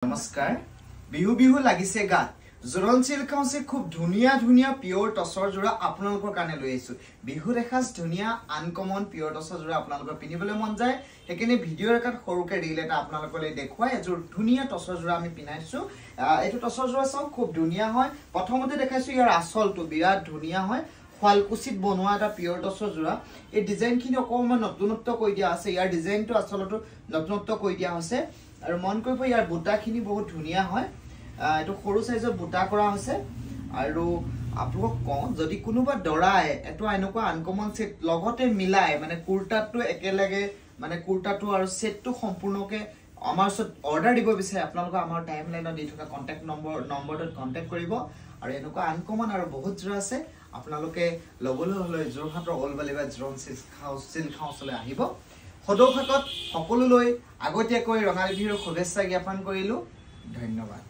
নমস্কাৰ বিহু বিহু লাগিছে গাত জোৰণ চিল্ক হাউছে খুব ধুনিয়া ধুনিয়া পিওৰ টসৰ জোৰা আপোনালোকৰ কাৰণে লৈ আহিছো বিহু ৰেখাস ধুনিয়া আনকমন পিওৰ টসৰ জোৰা আপোনালোকৰ পিনিবলৈ মন যায় হেকেনে ভিডিঅ' ৰেকাত সৰুকে ৰিল এটা আপোনালোকলৈ দেখুৱাই এজোৰ ধুনিয়া টসৰ জোৰা আমি পিনাইছো এটো টসৰ জোৰা সব খুব ধুনিয়া হয় প্ৰথমতে দেখাইছো ইয়াৰ আসলটো বিৰাট ধুনিয়া হয় ফালকুচিত বনোৱা এটা পিওৰ টসৰ জোৰা এই ডিজাইনখিনি অকমান নতুনত্ব কৈ দিয়া আছে ইয়াৰ ডিজাইনটো আসলটো নতুনত্ব কৈ দিয়া আছে আৰু মন কৰিব ইয়াৰ বুটাখিনি বহুত ধুনিয়া হয় এটো সৰু সাইজৰ বুটা কৰা হৈছে আৰু আপোনাক কওঁ যদি কোনোবা দৰাই এটো এনেকুৱা আনকমন সেট লগতে মিলাই মানে কুৰ্তাটো একেলগে মানে কুৰ্তাটো আৰু সেটটো সম্পূৰ্ণকে আমাৰ সত অৰ্ডাৰ দিব বিচাৰে আপোনালোক আমাৰ টাইমলাইনত দি থকা কন্টাক্ট নম্বৰটোত কন্টাক্ট কৰিব আৰু এনেকুৱা আনকমন আৰু বহুত জোৰা আছে আপোনালোকে লবলৈ হলে যোৰহাটৰ অলবালিবা জোৰণ চিল্ক হাউছলৈ আহিব সদৌখাকত সকলোলৈ আগতীয়াকৈ ৰঙালী বিহুৰ শুভেচ্ছা জ্ঞাপন কৰিলো ধন্যবাদ।